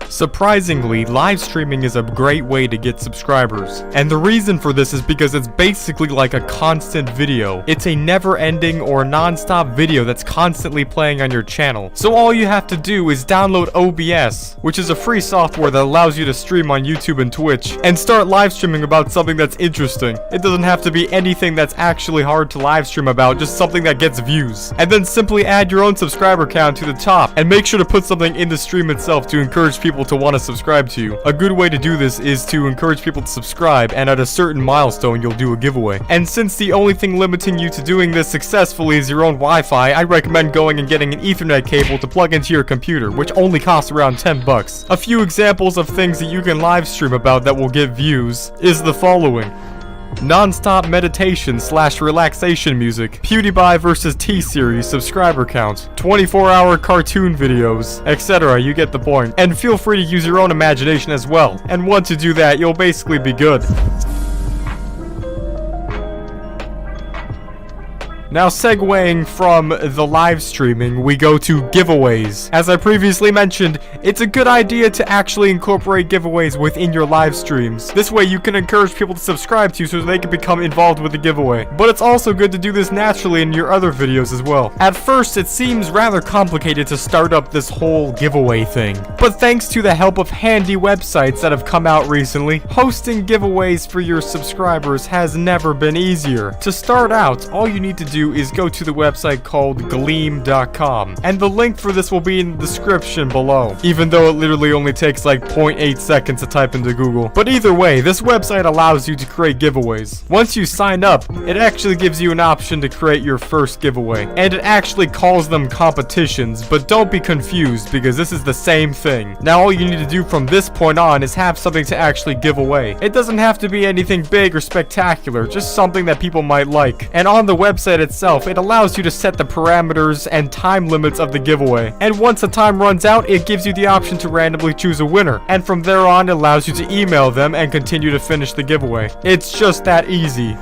Surprisingly, live streaming is a great way to get subscribers. And the reason for this is because it's basically like a constant video. It's a never-ending or non-stop video that's constantly playing on your channel. So all you have to do is download OBS, which is a free software that allows you to stream on YouTube and Twitch, and start live streaming about something that's interesting. It doesn't have to be anything that's actually hard to live stream about, just something that gets views. And then simply add your own subscriber count to the top, and make sure to put something in the stream itself to encourage people to want to subscribe to you. A good way to do this is to encourage people to subscribe, and at a certain milestone you'll do a giveaway. And since the only thing limiting you to doing this successfully is your own Wi-Fi, I recommend going and getting an Ethernet cable to plug into your computer, which only costs around 10 bucks. A few examples of things that you can live stream about that will get views is the following: non-stop meditation / relaxation music, PewDiePie vs. T-Series subscriber count, 24-hour cartoon videos, etc. You get the point. And feel free to use your own imagination as well. And once you do that, you'll basically be good. Now, segueing from the live streaming, we go to giveaways. As I previously mentioned, it's a good idea to actually incorporate giveaways within your live streams. This way you can encourage people to subscribe to you so they can become involved with the giveaway. But it's also good to do this naturally in your other videos as well. At first, it seems rather complicated to start up this whole giveaway thing. But thanks to the help of handy websites that have come out recently, hosting giveaways for your subscribers has never been easier. To start out, all you need to do is go to the website called gleam.com, and the link for this will be in the description below, even though it literally only takes like 0.8 seconds to type into Google. But either way, this website allows you to create giveaways. Once you sign up, it actually gives you an option to create your first giveaway, and it actually calls them competitions, but don't be confused because this is the same thing. Now all you need to do from this point on is have something to actually give away. It doesn't have to be anything big or spectacular, just something that people might like. And on the website itself, it allows you to set the parameters and time limits of the giveaway. And once the time runs out, it gives you the option to randomly choose a winner. And from there on, it allows you to email them and continue to finish the giveaway. It's just that easy.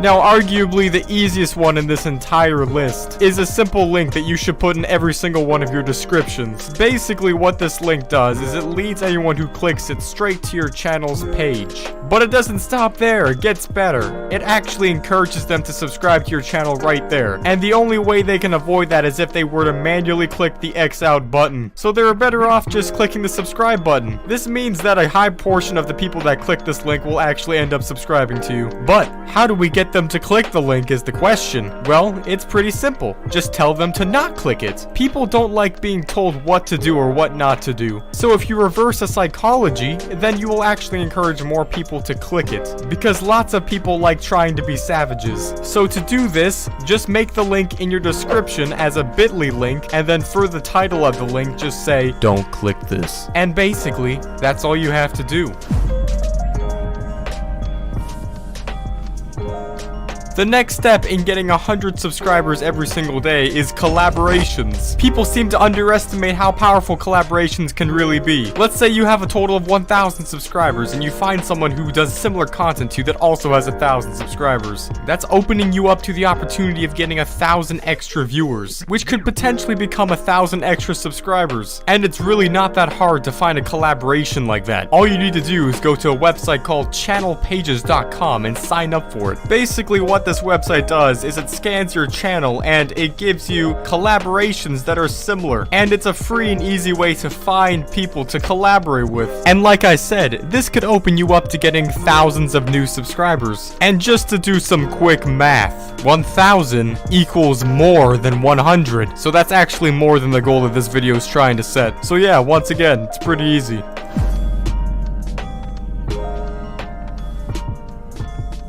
Now, arguably the easiest one in this entire list is a simple link that you should put in every single one of your descriptions. Basically, what this link does is it leads anyone who clicks it straight to your channel's page. But it doesn't stop there, it gets better. It actually encourages them to subscribe to your channel right there. And the only way they can avoid that is if they were to manually click the X out button. So they're better off just clicking the subscribe button. This means that a high portion of the people that click this link will actually end up subscribing to you. But how do we get them to click the link is the question. Well, it's pretty simple. Just tell them to not click it. People don't like being told what to do or what not to do. So if you reverse the psychology, then you will actually encourage more people to click it. Because lots of people like trying to be savages. So to do this, just make the link in your description as a bit.ly link, and then for the title of the link, just say, "Don't click this." And basically, that's all you have to do. The next step in getting 100 subscribers every single day is collaborations. People seem to underestimate how powerful collaborations can really be. Let's say you have a total of 1,000 subscribers and you find someone who does similar content to you that also has 1,000 subscribers. That's opening you up to the opportunity of getting 1,000 extra viewers, which could potentially become 1,000 extra subscribers. And it's really not that hard to find a collaboration like that. All you need to do is go to a website called channelpages.com and sign up for it. Basically, what this website does is it scans your channel and it gives you collaborations that are similar, and it's a free and easy way to find people to collaborate with. And like I said, this could open you up to getting thousands of new subscribers. And just to do some quick math, 1,000 equals more than 100, so that's actually more than the goal that this video is trying to set. So yeah, once again, it's pretty easy.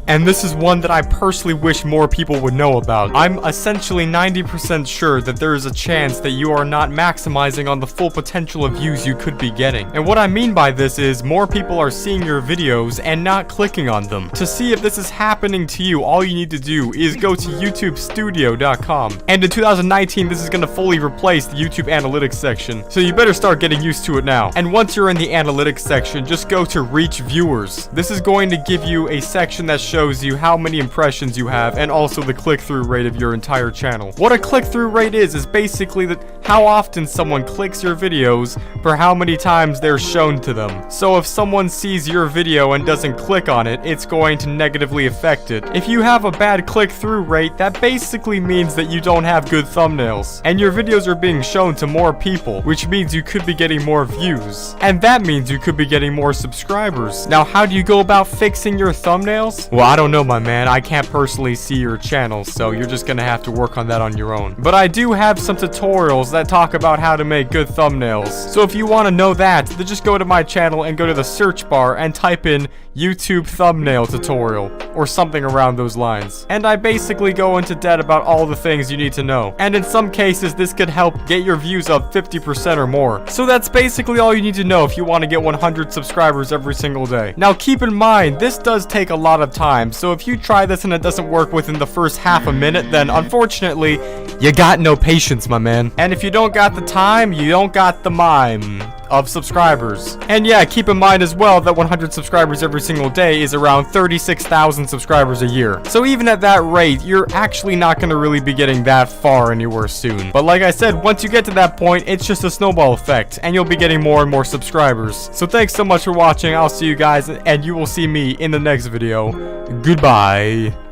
And this is one that I personally wish more people would know about. I'm essentially 90% sure that there is a chance that you are not maximizing on the full potential of views you could be getting. And what I mean by this is more people are seeing your videos and not clicking on them. To see if this is happening to you, all you need to do is go to YouTubestudio.com. And in 2019, this is going to fully replace the YouTube analytics section. So you better start getting used to it now. And once you're in the analytics section, just go to reach viewers. This is going to give you a section that shows shows you how many impressions you have and also the click-through rate of your entire channel. What a click-through rate is basically how often someone clicks your videos for how many times they're shown to them. So if someone sees your video and doesn't click on it, it's going to negatively affect it. If you have a bad click-through rate, that basically means that you don't have good thumbnails, and your videos are being shown to more people, which means you could be getting more views, and that means you could be getting more subscribers. Now, how do you go about fixing your thumbnails? Well, I don't know, my man. I can't personally see your channel, so you're just gonna have to work on that on your own. But I do have some tutorials that talk about how to make good thumbnails. So if you want to know that, then just go to my channel and go to the search bar and type in YouTube thumbnail tutorial or something around those lines. And I basically go into depth about all the things you need to know. And in some cases, this could help get your views up 50% or more. So that's basically all you need to know if you want to get 100 subscribers every single day. Now keep in mind, this does take a lot of time. So if you try this and it doesn't work within the first half a minute, then unfortunately, you got no patience, my man. And if you don't got the time, you don't got the mime of subscribers. And yeah, keep in mind as well that 100 subscribers every single day is around 36,000 subscribers a year. So even at that rate, you're actually not going to really be getting that far anywhere soon. But like I said, once you get to that point, it's just a snowball effect, and you'll be getting more and more subscribers. So thanks so much for watching. I'll see you guys, and you will see me in the next video. Goodbye.